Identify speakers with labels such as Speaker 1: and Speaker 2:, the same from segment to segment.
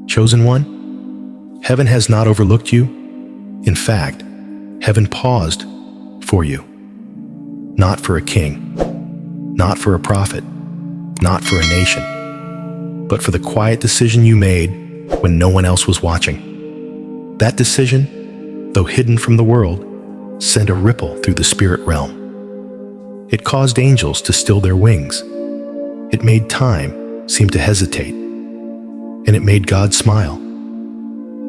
Speaker 1: Chosen one, heaven has not overlooked you. In fact, heaven paused for you. Not for a king, not for a prophet, not for a nation, but for the quiet decision you made when no one else was watching. That decision, though hidden from the world, sent a ripple through the spirit realm. It caused angels to still their wings. It made time seem to hesitate. And it made God smile.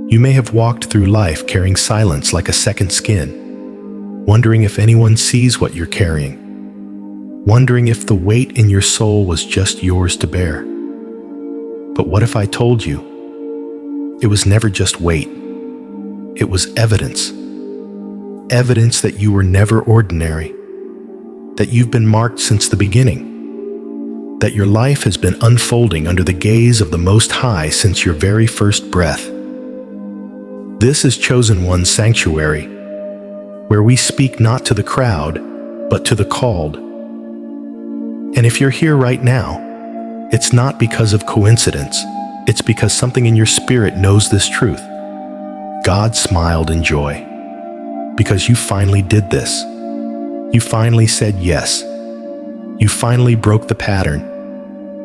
Speaker 1: You may have walked through life carrying silence like a second skin, wondering if anyone sees what you're carrying, wondering if the weight in your soul was just yours to bear. But what if I told you it was never just weight? It was evidence. Evidence that you were never ordinary, that you've been marked since the beginning, that your life has been unfolding under the gaze of the Most High since your very first breath. This is Chosen One's sanctuary, where we speak not to the crowd, but to the called. And if you're here right now, it's not because of coincidence. It's because something in your spirit knows this truth. God smiled in joy, because you finally did this. You finally said yes. You finally broke the pattern.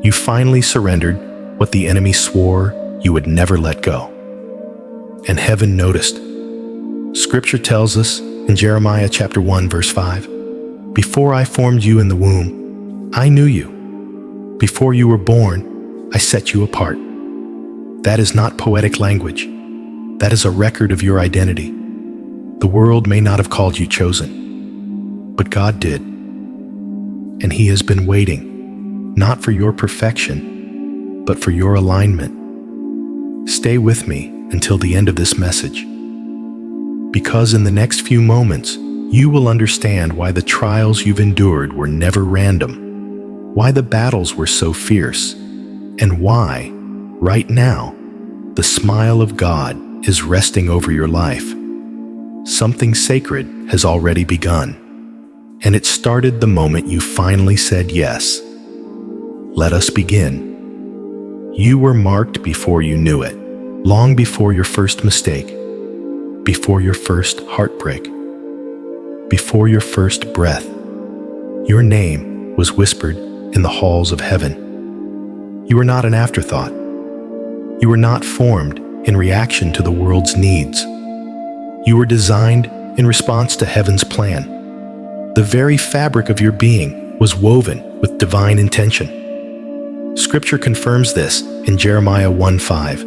Speaker 1: You finally surrendered what the enemy swore you would never let go. And heaven noticed. Scripture tells us in Jeremiah chapter 1, verse 5, "Before I formed you in the womb, I knew you. Before you were born, I set you apart." That is not poetic language. That is a record of your identity. The world may not have called you chosen, but God did. And He has been waiting, not for your perfection, but for your alignment. Stay with me until the end of this message, because in the next few moments, you will understand why the trials you've endured were never random, why the battles were so fierce, and why, right now, the smile of God is resting over your life. Something sacred has already begun, and it started the moment you finally said yes. Let us begin. You were marked before you knew it, long before your first mistake, before your first heartbreak, before your first breath. Your name was whispered in the halls of heaven. You were not an afterthought. You were not formed in reaction to the world's needs. You were designed in response to heaven's plan. The very fabric of your being was woven with divine intention. Scripture confirms this in Jeremiah 1:5.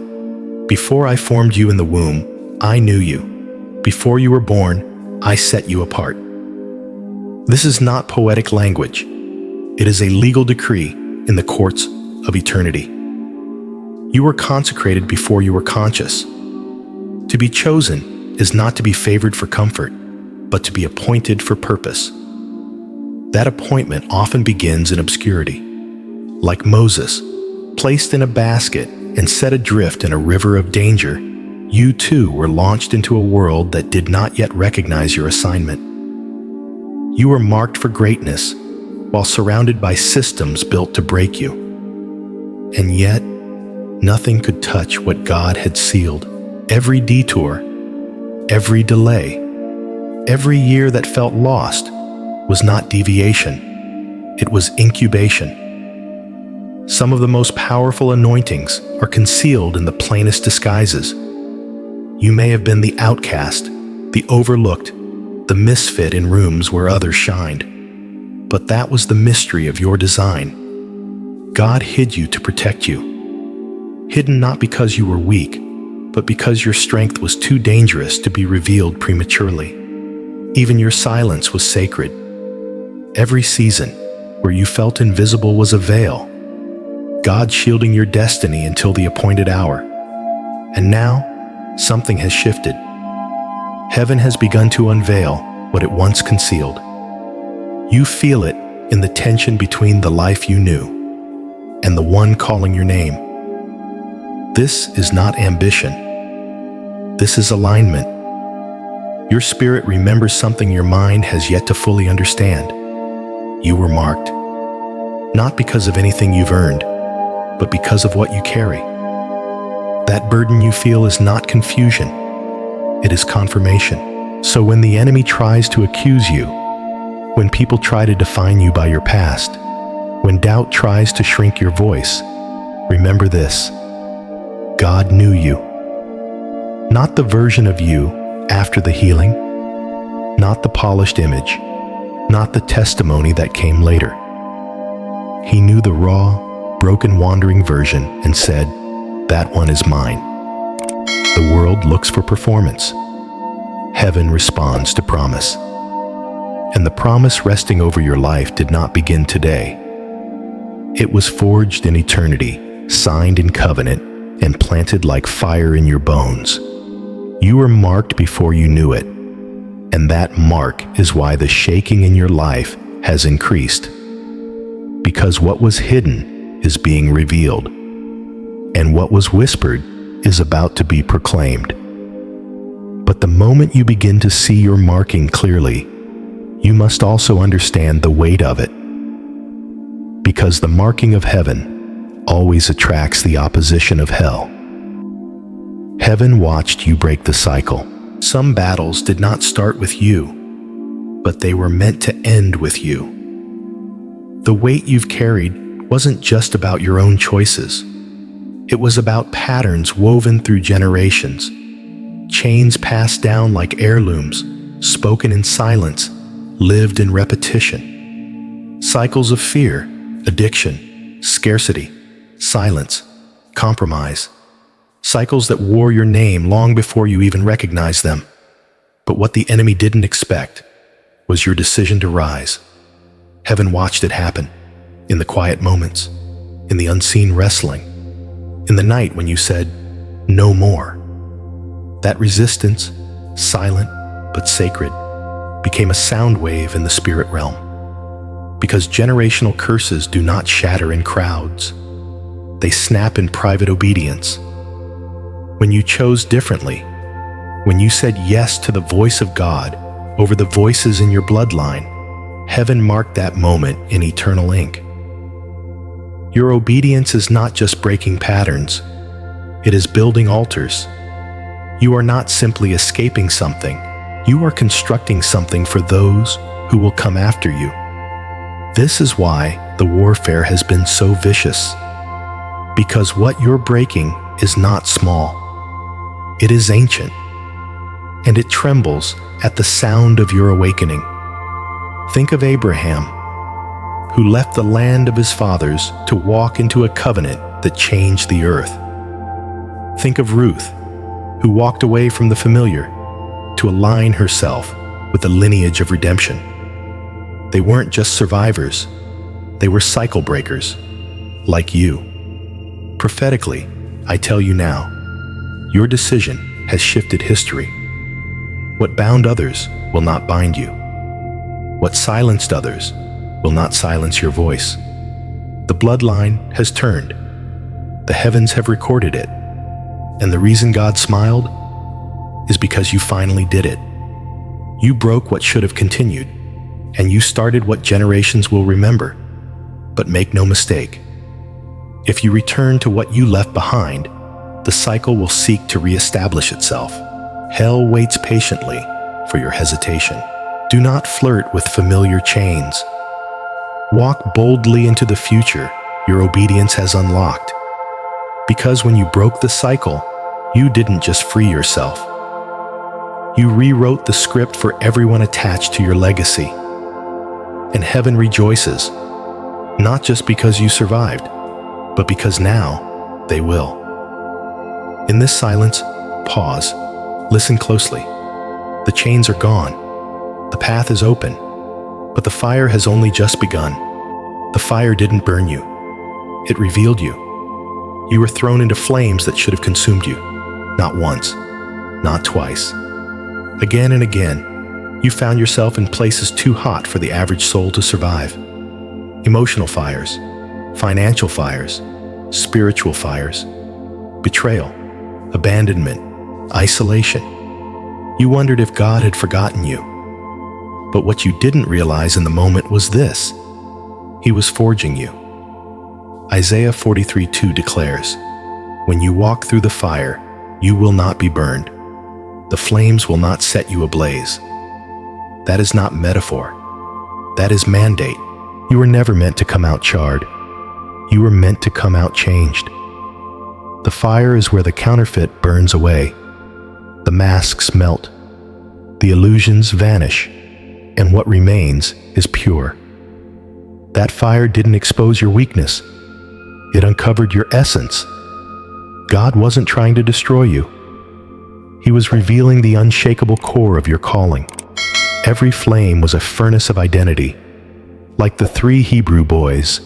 Speaker 1: "Before I formed you in the womb, I knew you. Before you were born, I set you apart." This is not poetic language. It is a legal decree in the courts of eternity. You were consecrated before you were conscious. To be chosen is not to be favored for comfort, but to be appointed for purpose. That appointment often begins in obscurity. Like Moses, placed in a basket and set adrift in a river of danger, you too were launched into a world that did not yet recognize your assignment. You were marked for greatness while surrounded by systems built to break you. And yet, nothing could touch what God had sealed. Every detour, every delay, every year that felt lost was not deviation. It was incubation. Some of the most powerful anointings are concealed in the plainest disguises. You may have been the outcast, the overlooked, the misfit in rooms where others shined. But that was the mystery of your design. God hid you to protect you. Hidden not because you were weak, but because your strength was too dangerous to be revealed prematurely. Even your silence was sacred. Every season where you felt invisible was a veil, God shielding your destiny until the appointed hour. And now, something has shifted. Heaven has begun to unveil what it once concealed. You feel it in the tension between the life you knew and the one calling your name. This is not ambition. This is alignment. Your spirit remembers something your mind has yet to fully understand. You were marked, not because of anything you've earned, but because of what you carry. That burden you feel is not confusion. It is confirmation. So when the enemy tries to accuse you, when people try to define you by your past, when doubt tries to shrink your voice, remember this: God knew you. Not the version of you after the healing, not the polished image, not the testimony that came later. He knew the raw, broken, wandering version and said, "That one is mine." The world looks for performance. Heaven responds to promise. And the promise resting over your life did not begin today. It was forged in eternity, signed in covenant, and planted like fire in your bones. You were marked before you knew it, and that mark is why the shaking in your life has increased. Because what was hidden is being revealed, and what was whispered is about to be proclaimed. But the moment you begin to see your marking clearly, you must also understand the weight of it. Because the marking of heaven always attracts the opposition of hell. Heaven watched you break the cycle. Some battles did not start with you, but they were meant to end with you. The weight you've carried wasn't just about your own choices. It was about patterns woven through generations, chains passed down like heirlooms, spoken in silence, lived in repetition. Cycles of fear, addiction, scarcity, silence, compromise. Cycles that wore your name long before you even recognized them. But what the enemy didn't expect was your decision to rise. Heaven watched it happen, in the quiet moments, in the unseen wrestling, in the night when you said, "No more." That resistance, silent but sacred, became a sound wave in the spirit realm. Because generational curses do not shatter in crowds. They snap in private obedience. When you chose differently, when you said yes to the voice of God over the voices in your bloodline, heaven marked that moment in eternal ink. Your obedience is not just breaking patterns, it is building altars. You are not simply escaping something, you are constructing something for those who will come after you. This is why the warfare has been so vicious. Because what you're breaking is not small. It is ancient, and it trembles at the sound of your awakening. Think of Abraham, who left the land of his fathers to walk into a covenant that changed the earth. Think of Ruth, who walked away from the familiar to align herself with the lineage of redemption. They weren't just survivors, they were cycle breakers, like you. Prophetically, I tell you now, your decision has shifted history. What bound others will not bind you. What silenced others will not silence your voice. The bloodline has turned. The heavens have recorded it. And the reason God smiled is because you finally did it. You broke what should have continued, and you started what generations will remember. But make no mistake, if you return to what you left behind, the cycle will seek to reestablish itself. Hell waits patiently for your hesitation. Do not flirt with familiar chains. Walk boldly into the future your obedience has unlocked. Because when you broke the cycle, you didn't just free yourself. You rewrote the script for everyone attached to your legacy. And heaven rejoices, not just because you survived, but because now they will. In this silence, pause, listen closely. The chains are gone. The path is open, but the fire has only just begun. The fire didn't burn you. It revealed you. You were thrown into flames that should have consumed you. Not once, not twice. Again and again, you found yourself in places too hot for the average soul to survive. Emotional fires, financial fires, spiritual fires, betrayal, abandonment, isolation. You wondered if God had forgotten you. But what you didn't realize in the moment was this: He was forging you. Isaiah 43:2 declares, When you walk through the fire, you will not be burned. The flames will not set you ablaze. That is not metaphor. That is mandate. You were never meant to come out charred. You were meant to come out changed. The fire is where the counterfeit burns away. The masks melt. The illusions vanish. And what remains is pure. That fire didn't expose your weakness. It uncovered your essence. God wasn't trying to destroy you. He was revealing the unshakable core of your calling. Every flame was a furnace of identity. Like the 3 Hebrew boys,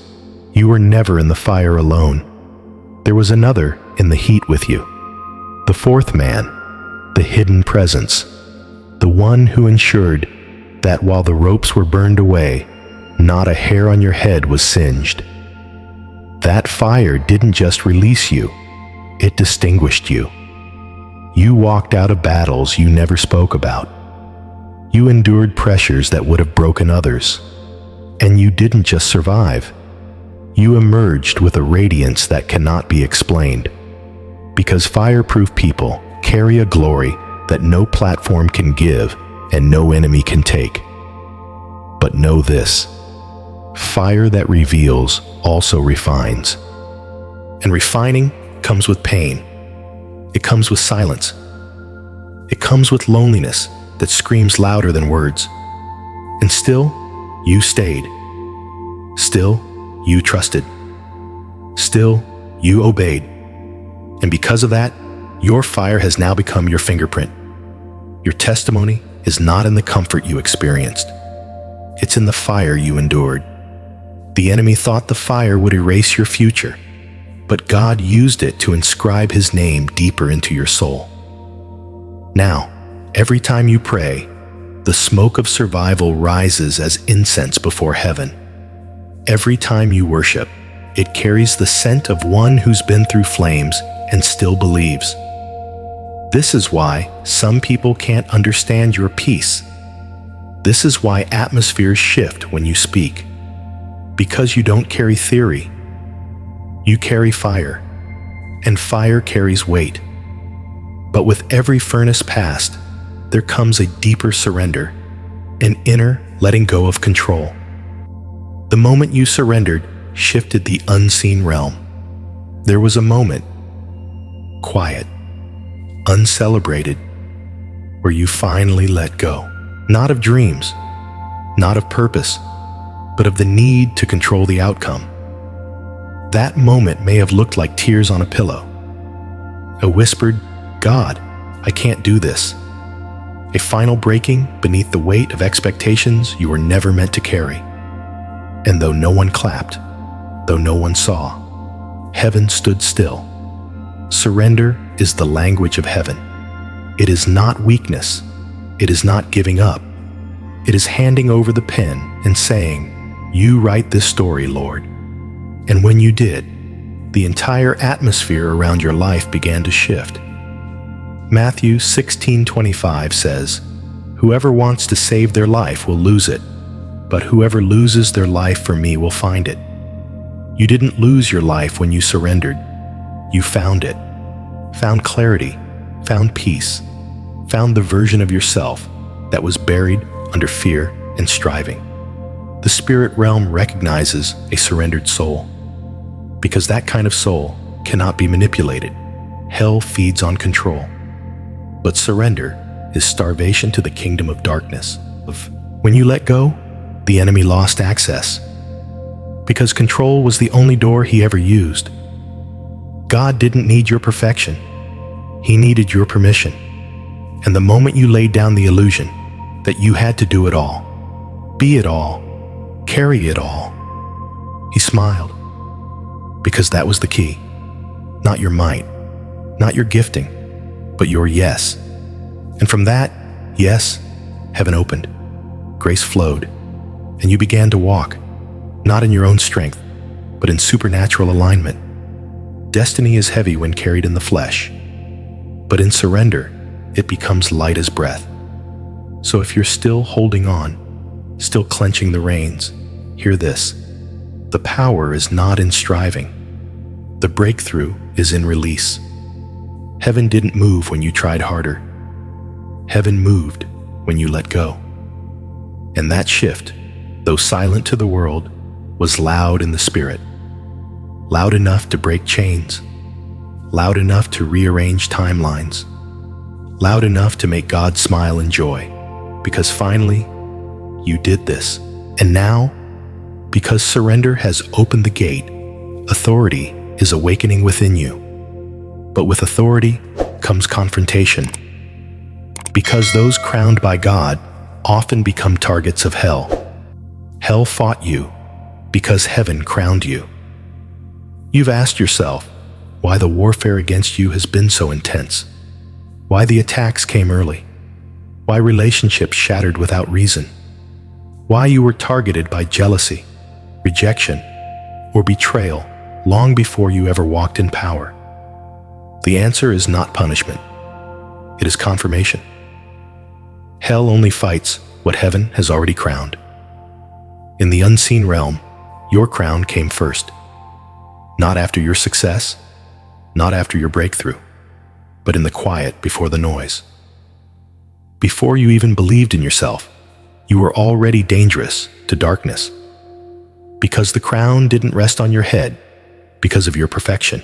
Speaker 1: you were never in the fire alone. There was another in the heat with you. The 4th man, the hidden presence, the one who ensured that while the ropes were burned away, not a hair on your head was singed. That fire didn't just release you, it distinguished you. You walked out of battles you never spoke about. You endured pressures that would have broken others. And you didn't just survive. You emerged with a radiance that cannot be explained. Because fireproof people carry a glory that no platform can give and no enemy can take. But know this: fire that reveals also refines. And refining comes with pain. It comes with silence. It comes with loneliness that screams louder than words. And still, you stayed. Still, you trusted. Still, you obeyed. And because of that, your fire has now become your fingerprint. Your testimony is not in the comfort you experienced. It's in the fire you endured. The enemy thought the fire would erase your future, but God used it to inscribe His name deeper into your soul. Now, every time you pray, the smoke of survival rises as incense before heaven. Every time you worship, it carries the scent of one who's been through flames and still believes. This is why some people can't understand your peace. This is why atmospheres shift when you speak. Because you don't carry theory. You carry fire, and fire carries weight. But with every furnace passed, there comes a deeper surrender, an inner letting go of control. The moment you surrendered shifted the unseen realm. There was a moment, quiet, uncelebrated, where you finally let go. Not of dreams, not of purpose, but of the need to control the outcome. That moment may have looked like tears on a pillow. A whispered, "God, I can't do this." A final breaking beneath the weight of expectations you were never meant to carry. And though no one clapped, though no one saw, heaven stood still. Surrender is the language of heaven. It is not weakness. It is not giving up. It is handing over the pen and saying, "You write this story, Lord." And when you did, the entire atmosphere around your life began to shift. Matthew 16:25 says, "Whoever wants to save their life will lose it, but whoever loses their life for me will find it." You didn't lose your life when you surrendered. You found it. Found clarity, found peace, found the version of yourself that was buried under fear and striving. The spirit realm recognizes a surrendered soul, because that kind of soul cannot be manipulated. Hell feeds on control. But surrender is starvation to the kingdom of darkness. When you let go, the enemy lost access, because control was the only door he ever used. God didn't need your perfection. He needed your permission. And the moment you laid down the illusion that you had to do it all, be it all, carry it all, He smiled. Because that was the key. Not your might, not your gifting, but your yes. And from that yes, heaven opened, grace flowed, and you began to walk, not in your own strength, but in supernatural alignment. Destiny is heavy when carried in the flesh, but in surrender, it becomes light as breath. So if you're still holding on, still clenching the reins, hear this: the power is not in striving. The breakthrough is in release. Heaven didn't move when you tried harder. Heaven moved when you let go. And that shift, though silent to the world, was loud in the spirit. Loud enough to break chains. Loud enough to rearrange timelines. Loud enough to make God smile in joy. Because finally, you did this. And now, because surrender has opened the gate, authority is awakening within you. But with authority comes confrontation. Because those crowned by God often become targets of hell. Hell fought you because heaven crowned you. You've asked yourself why the warfare against you has been so intense, why the attacks came early, why relationships shattered without reason, why you were targeted by jealousy, rejection, or betrayal long before you ever walked in power. The answer is not punishment. It is confirmation. Hell only fights what heaven has already crowned. In the unseen realm, your crown came first. Not after your success, not after your breakthrough, but in the quiet before the noise. Before you even believed in yourself, you were already dangerous to darkness. Because the crown didn't rest on your head because of your perfection.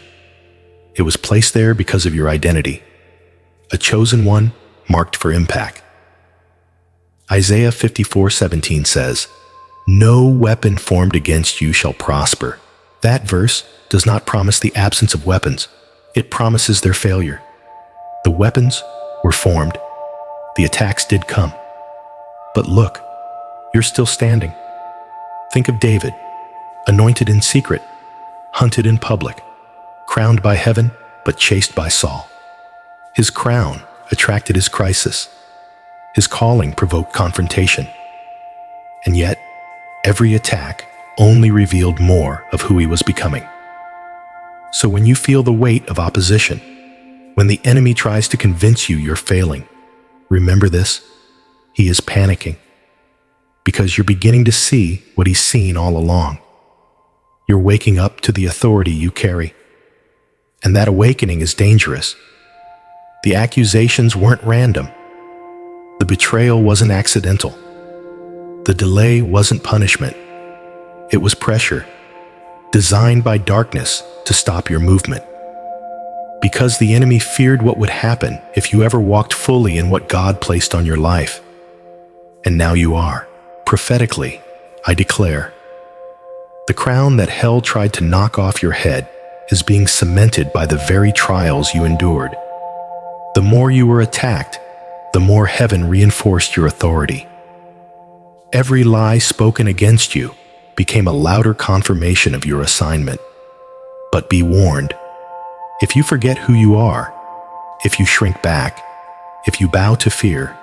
Speaker 1: It was placed there because of your identity, a chosen one marked for impact. Isaiah 54:17 says, "No weapon formed against you shall prosper." That verse does not promise the absence of weapons. It promises their failure. The weapons were formed. The attacks did come. But look, you're still standing. Think of David, anointed in secret, hunted in public, crowned by heaven, but chased by Saul. His crown attracted his crisis. His calling provoked confrontation. And yet, every attack only revealed more of who he was becoming. So when you feel the weight of opposition, when the enemy tries to convince you you're failing, remember this: he is panicking. Because you're beginning to see what he's seen all along. You're waking up to the authority you carry. And that awakening is dangerous. The accusations weren't random. The betrayal wasn't accidental. The delay wasn't punishment. It was pressure, designed by darkness to stop your movement. Because the enemy feared what would happen if you ever walked fully in what God placed on your life. And now you are. Prophetically, I declare, the crown that hell tried to knock off your head is being cemented by the very trials you endured. The more you were attacked, the more heaven reinforced your authority. Every lie spoken against you became a louder confirmation of your assignment. But be warned, if you forget who you are, if you shrink back, if you bow to fear,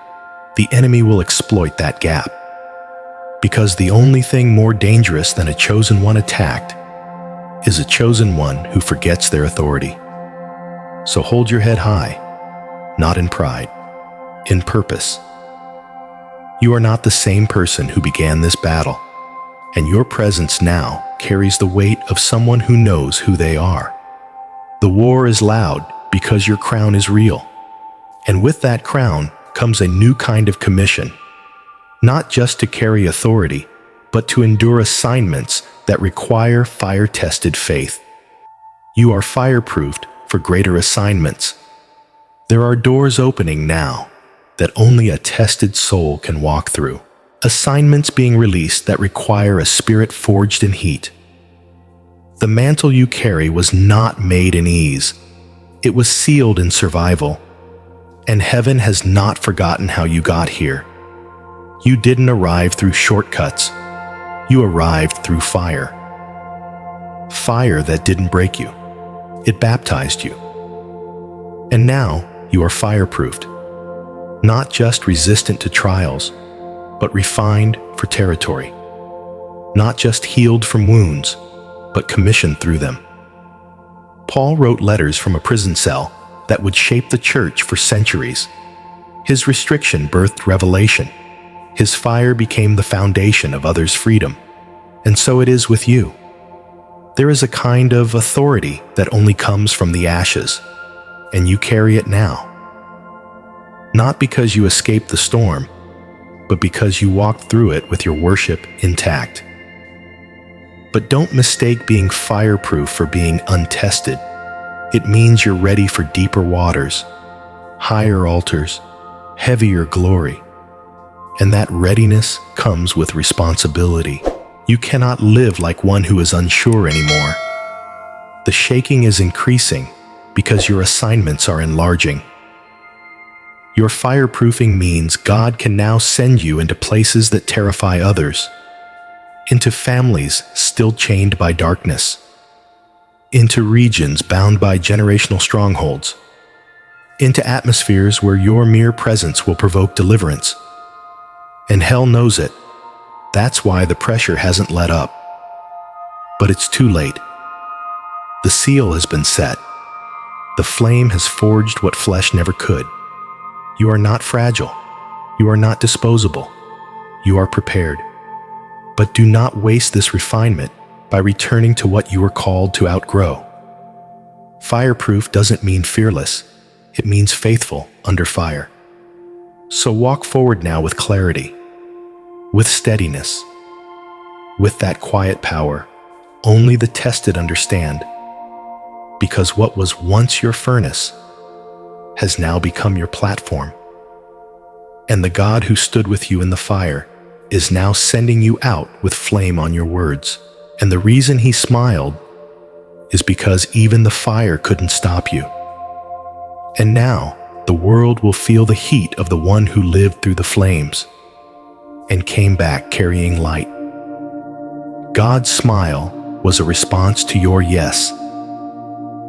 Speaker 1: the enemy will exploit that gap. Because the only thing more dangerous than a chosen one attacked is a chosen one who forgets their authority. So hold your head high, not in pride, in purpose. You are not the same person who began this battle, and your presence now carries the weight of someone who knows who they are. The war is loud because your crown is real, and with that crown comes a new kind of commission, not just to carry authority, but to endure assignments that require fire-tested faith. You are fireproofed for greater assignments. There are doors opening now that only a tested soul can walk through. Assignments being released that require a spirit forged in heat. The mantle you carry was not made in ease. It was sealed in survival. And heaven has not forgotten how you got here. You didn't arrive through shortcuts. You arrived through fire. Fire that didn't break you. It baptized you. And now you are fireproofed. Not just resistant to trials, but refined for territory. Not just healed from wounds, but commissioned through them. Paul wrote letters from a prison cell that would shape the church for centuries. His restriction birthed revelation. His fire became the foundation of others' freedom. And so it is with you. There is a kind of authority that only comes from the ashes, and you carry it now. Not because you escaped the storm, but because you walked through it with your worship intact. But don't mistake being fireproof for being untested. It means you're ready for deeper waters, higher altars, heavier glory. And that readiness comes with responsibility. You cannot live like one who is unsure anymore. The shaking is increasing because your assignments are enlarging. Your fireproofing means God can now send you into places that terrify others, into families still chained by darkness, into regions bound by generational strongholds, into atmospheres where your mere presence will provoke deliverance. And hell knows it. That's why the pressure hasn't let up. But it's too late. The seal has been set. The flame has forged what flesh never could. You are not fragile. You are not disposable. You are prepared. But do not waste this refinement by returning to what you were called to outgrow. Fireproof doesn't mean fearless. It means faithful under fire. So walk forward now with clarity, with steadiness, with that quiet power only the tested understand, because what was once your furnace has now become your platform. And the God who stood with you in the fire is now sending you out with flame on your words. And the reason he smiled is because even the fire couldn't stop you. And now the world will feel the heat of the one who lived through the flames and came back carrying light. God's smile was a response to your yes.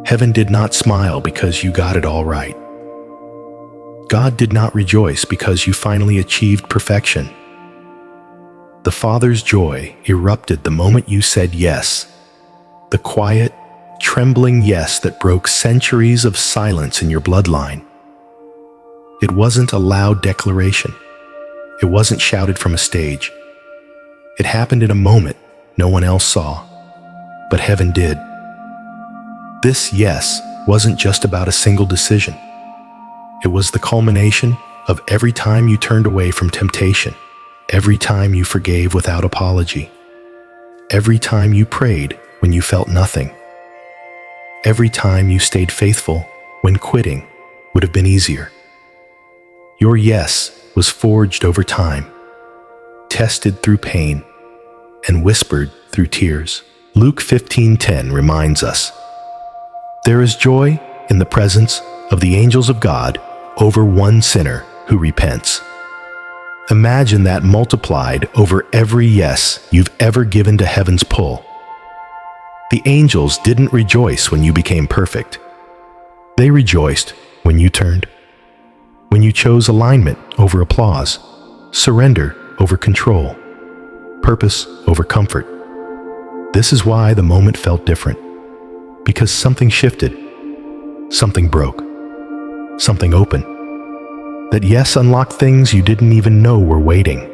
Speaker 1: Heaven did not smile because you got it all right. God did not rejoice because you finally achieved perfection. The Father's joy erupted the moment you said yes, the quiet, trembling yes that broke centuries of silence in your bloodline. It wasn't a loud declaration. It wasn't shouted from a stage. It happened in a moment no one else saw, but heaven did. This yes wasn't just about a single decision. It was the culmination of every time you turned away from temptation, every time you forgave without apology, every time you prayed when you felt nothing, every time you stayed faithful when quitting would have been easier. Your yes was forged over time, tested through pain, and whispered through tears. Luke 15:10 reminds us, "There is joy in the presence of the angels of God over one sinner who repents." Imagine that multiplied over every yes you've ever given to heaven's pull. The angels didn't rejoice when you became perfect. They rejoiced when you turned. When you chose alignment over applause, surrender over control, purpose over comfort. This is why the moment felt different. Because something shifted, something broke, something opened. That yes unlocked things you didn't even know were waiting.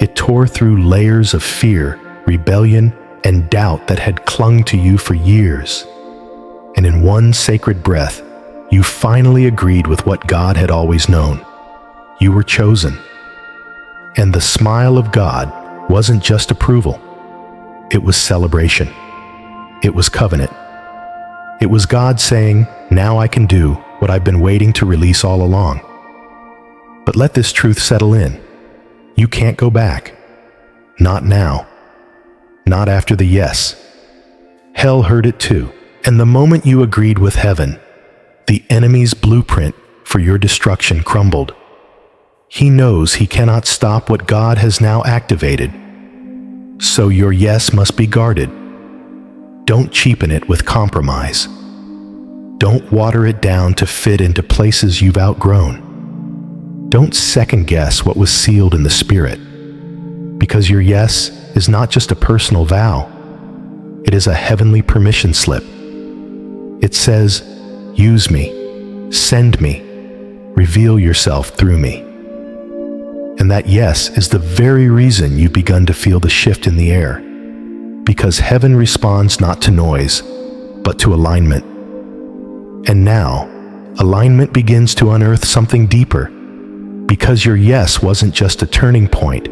Speaker 1: It tore through layers of fear, rebellion, and doubt that had clung to you for years. And in one sacred breath, you finally agreed with what God had always known. You were chosen. And the smile of God wasn't just approval. It was celebration. It was covenant. It was God saying, "Now I can do what I've been waiting to release all along." But let this truth settle in. You can't go back. Not now. Not after the yes. Hell heard it too. And the moment you agreed with heaven, the enemy's blueprint for your destruction crumbled. He knows he cannot stop what God has now activated. So your yes must be guarded. Don't cheapen it with compromise. Don't water it down to fit into places you've outgrown. Don't second guess what was sealed in the Spirit, because your yes is not just a personal vow. It is a heavenly permission slip. It says, "Use me, send me, reveal yourself through me." And that yes is the very reason you've begun to feel the shift in the air. because heaven responds not to noise, but to alignment. And now, alignment begins to unearth something deeper, because your yes wasn't just a turning point.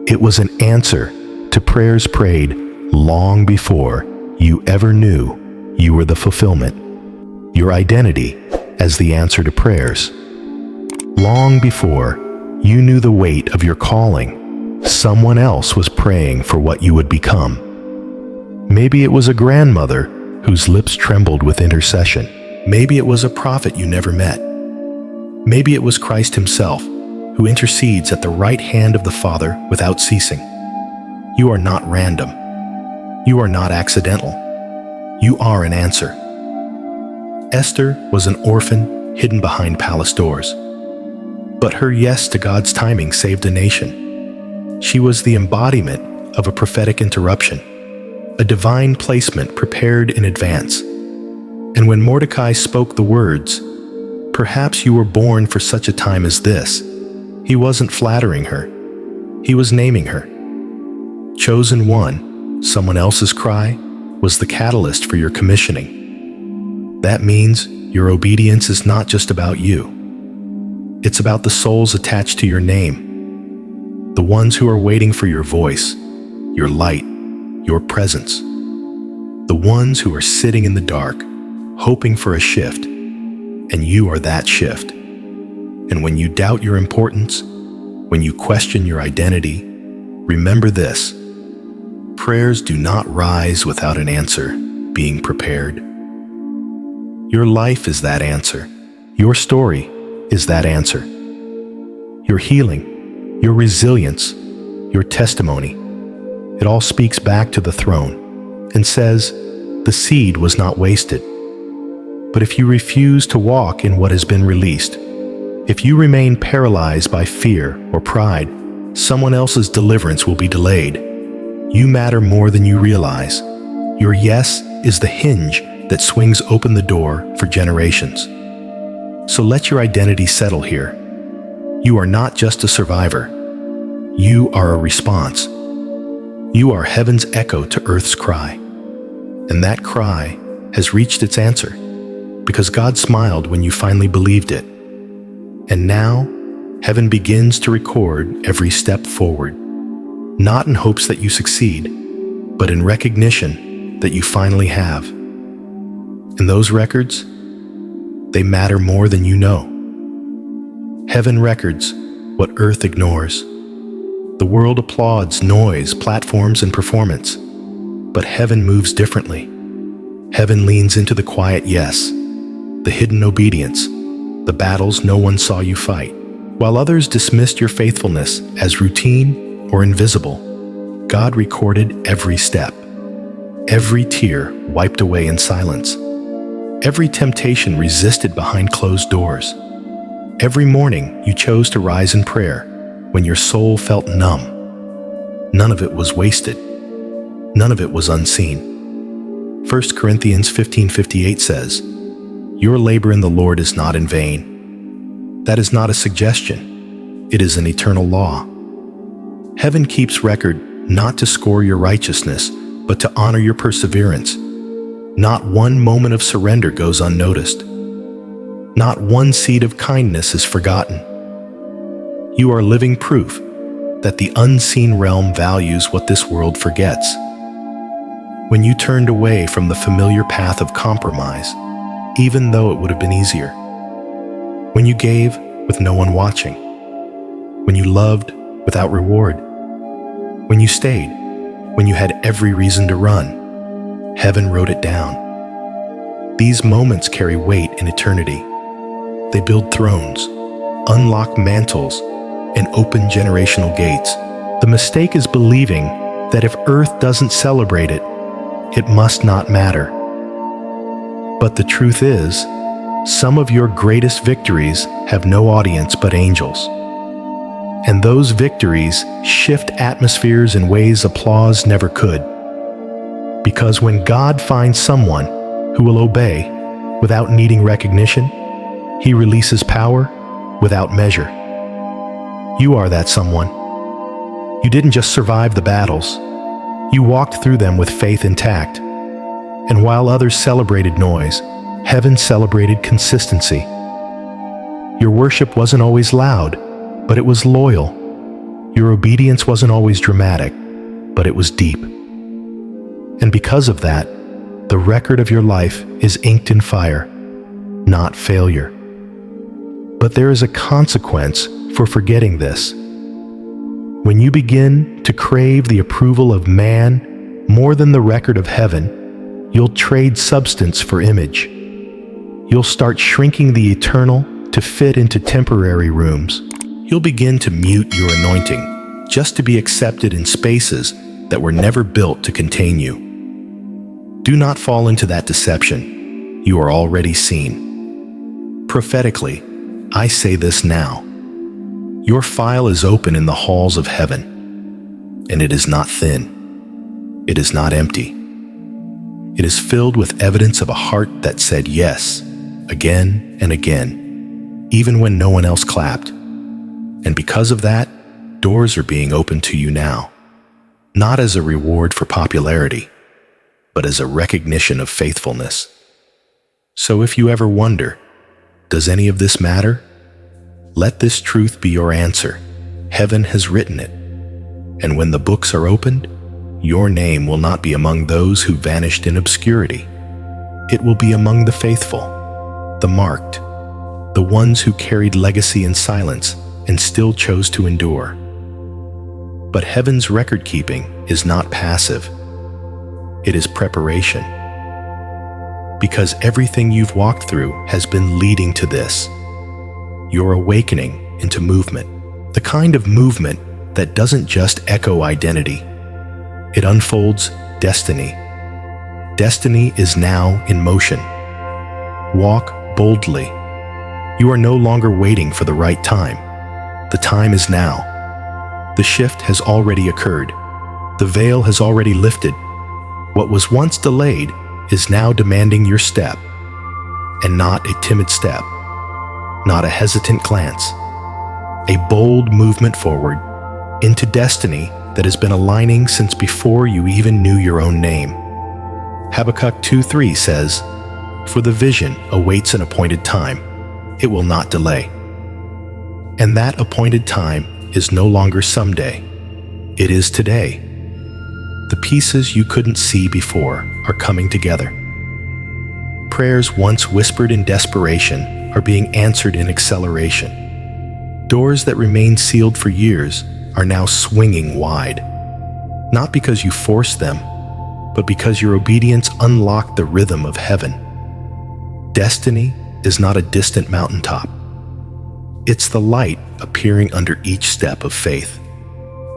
Speaker 1: It was an answer to prayers prayed long before you ever knew you were the fulfillment. Your identity as the answer to prayers. Long before you knew the weight of your calling, someone else was praying for what you would become. Maybe it was a grandmother whose lips trembled with intercession. Maybe it was a prophet you never met. Maybe it was Christ himself, who intercedes at the right hand of the Father without ceasing. You are not random. You are not accidental. You are an answer. Esther was an orphan hidden behind palace doors. But her yes to God's timing saved a nation. She was the embodiment of a prophetic interruption, a divine placement prepared in advance. And when Mordecai spoke the words, "Perhaps you were born for such a time as this," he wasn't flattering her. He was naming her. Chosen one, someone else's cry, was the catalyst for your commissioning. That means your obedience is not just about you. It's about the souls attached to your name, the ones who are waiting for your voice, your light, your presence, the ones who are sitting in the dark, hoping for a shift, and you are that shift. And when you doubt your importance, when you question your identity, remember this: prayers do not rise without an answer being prepared. Your life is that answer. Your story is that answer. Your healing, your resilience, your testimony, it all speaks back to the throne and says, the seed was not wasted. But if you refuse to walk in what has been released, if you remain paralyzed by fear or pride, someone else's deliverance will be delayed. You matter more than you realize. Your yes is the hinge that swings open the door for generations. So let your identity settle here. You are not just a survivor. You are a response. You are heaven's echo to earth's cry. And that cry has reached its answer, because God smiled when you finally believed it. And now, heaven begins to record every step forward, not in hopes that you succeed, but in recognition that you finally have. And those records, they matter more than you know. Heaven records what earth ignores. The world applauds noise, platforms, and performance, but heaven moves differently. Heaven leans into the quiet yes, the hidden obedience, the battles no one saw you fight. While others dismissed your faithfulness as routine or invisible, God recorded every step, every tear wiped away in silence, every temptation resisted behind closed doors. Every morning you chose to rise in prayer when your soul felt numb. None of it was wasted. None of it was unseen. 1 Corinthians 15:58 says, "Your labor in the Lord is not in vain." That is not a suggestion. It is an eternal law. Heaven keeps record not to score your righteousness, but to honor your perseverance. Not one moment of surrender goes unnoticed. Not one seed of kindness is forgotten. You are living proof that the unseen realm values what this world forgets. When you turned away from the familiar path of compromise, even though it would have been easier. When you gave with no one watching. When you loved without reward. When you stayed, when you had every reason to run. Heaven wrote it down. These moments carry weight in eternity. They build thrones, unlock mantles, and open generational gates. The mistake is believing that if earth doesn't celebrate it, it must not matter. But the truth is, some of your greatest victories have no audience but angels. And those victories shift atmospheres in ways applause never could. Because when God finds someone who will obey without needing recognition, He releases power without measure. You are that someone. You didn't just survive the battles. You walked through them with faith intact. And while others celebrated noise, heaven celebrated consistency. Your worship wasn't always loud, but it was loyal. Your obedience wasn't always dramatic, but it was deep. And because of that, the record of your life is inked in fire, not failure. But there is a consequence for forgetting this. When you begin to crave the approval of man more than the record of heaven, you'll trade substance for image. You'll start shrinking the eternal to fit into temporary rooms. You'll begin to mute your anointing just to be accepted in spaces that were never built to contain you. Do not fall into that deception. You are already seen. Prophetically, I say this now. Your file is open in the halls of heaven, and it is not thin. It is not empty. It is filled with evidence of a heart that said yes, again and again, even when no one else clapped. And because of that, doors are being opened to you now, not as a reward for popularity, but as a recognition of faithfulness. So if you ever wonder, does any of this matter? Let this truth be your answer. Heaven has written it. And when the books are opened, your name will not be among those who vanished in obscurity. It will be among the faithful, the marked, the ones who carried legacy in silence and still chose to endure. But heaven's record-keeping is not passive. It is preparation. Because everything you've walked through has been leading to this. Your awakening into movement. The kind of movement that doesn't just echo identity. It unfolds destiny. Destiny is now in motion. Walk boldly. You are no longer waiting for the right time. The time is now. The shift has already occurred. The veil has already lifted. What was once delayed is now demanding your step, and not a timid step, not a hesitant glance, a bold movement forward into destiny that has been aligning since before you even knew your own name. Habakkuk 2:3 says, "For the vision awaits an appointed time. It will not delay." And that appointed time is no longer someday. It is today. The pieces you couldn't see before are coming together. Prayers once whispered in desperation are being answered in acceleration. Doors that remained sealed for years are now swinging wide. Not because you forced them, but because your obedience unlocked the rhythm of heaven. Destiny is not a distant mountaintop. It's the light appearing under each step of faith.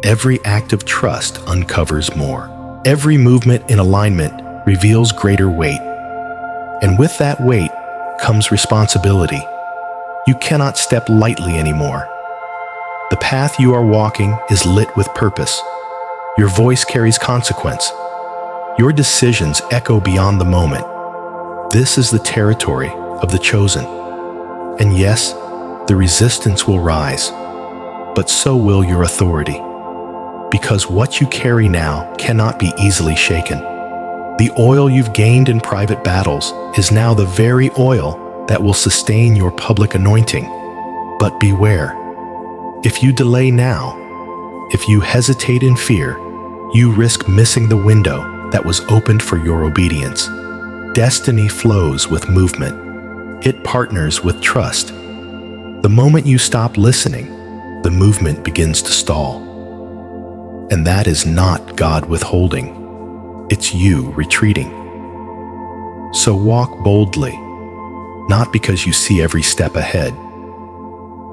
Speaker 1: Every act of trust uncovers more. Every movement in alignment reveals greater weight. And with that weight comes responsibility. You cannot step lightly anymore. The path you are walking is lit with purpose. Your voice carries consequence. Your decisions echo beyond the moment. This is the territory of the chosen. And yes, the resistance will rise, but so will your authority. Because what you carry now cannot be easily shaken. The oil you've gained in private battles is now the very oil that will sustain your public anointing. But beware. If you delay now, if you hesitate in fear, you risk missing the window that was opened for your obedience. Destiny flows with movement. It partners with trust. The moment you stop listening, the movement begins to stall. And that is not God withholding. It's you retreating. So walk boldly, not because you see every step ahead,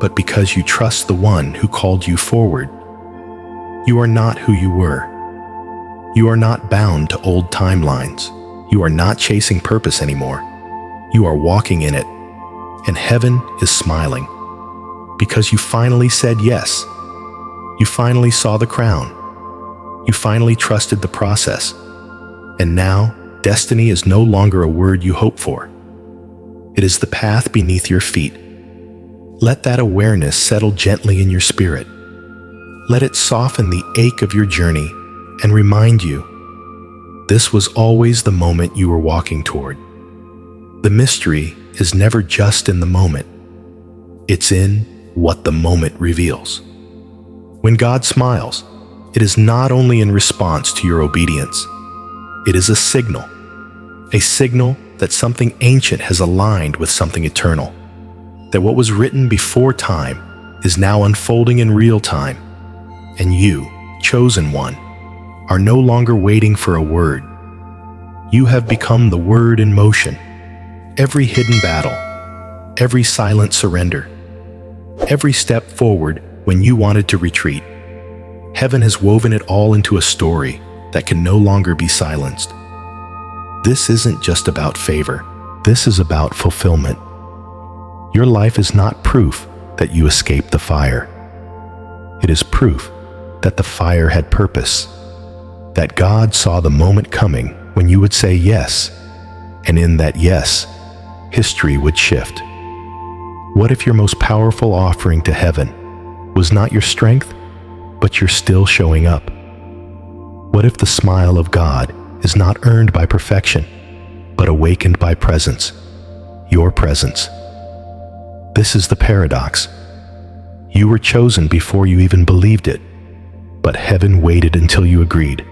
Speaker 1: but because you trust the one who called you forward. You are not who you were. You are not bound to old timelines. You are not chasing purpose anymore. You are walking in it, and heaven is smiling. Because you finally said yes. You finally saw the crown. You finally trusted the process. And now, destiny is no longer a word you hope for. It is the path beneath your feet. Let that awareness settle gently in your spirit. Let it soften the ache of your journey and remind you this was always the moment you were walking toward. The mystery is never just in the moment. It's in what the moment reveals. When God smiles, it is not only in response to your obedience. It is a signal that something ancient has aligned with something eternal, that what was written before time is now unfolding in real time, and you, chosen one, are no longer waiting for a word. You have become the word in motion. Every hidden battle, every silent surrender, every step forward when you wanted to retreat. Heaven has woven it all into a story that can no longer be silenced. This isn't just about favor. This is about fulfillment. Your life is not proof that you escaped the fire. It is proof that the fire had purpose, that God saw the moment coming when you would say yes, and in that yes, history would shift. What if your most powerful offering to heaven was not your strength, but you're still showing up? What if the smile of God is not earned by perfection, but awakened by presence, your presence? This is the paradox. You were chosen before you even believed it, but heaven waited until you agreed.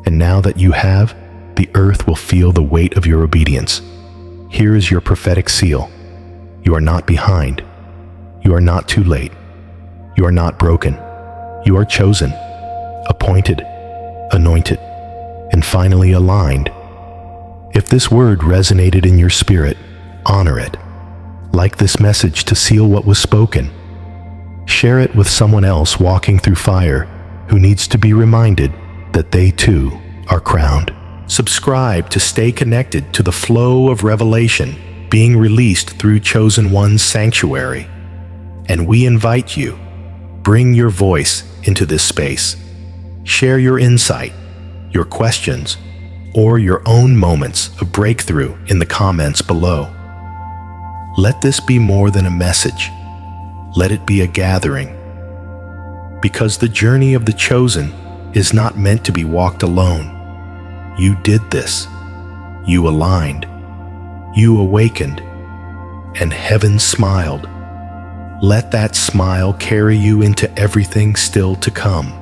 Speaker 1: And now that you have, the earth will feel the weight of your obedience. Here is your prophetic seal. You are not behind. You are not too late. You are not broken. You are chosen, appointed, anointed, and finally aligned. If this word resonated in your spirit, honor it. Like this message to seal what was spoken. Share it with someone else walking through fire who needs to be reminded that they too are crowned. Subscribe to stay connected to the flow of revelation being released through Chosen One's sanctuary. And we invite you, bring your voice into this space. Share your insight, your questions, or your own moments of breakthrough in the comments below. Let this be more than a message. Let it be a gathering. Because the journey of the chosen is not meant to be walked alone. You did this. You aligned. You awakened. And heaven smiled. Let that smile carry you into everything still to come.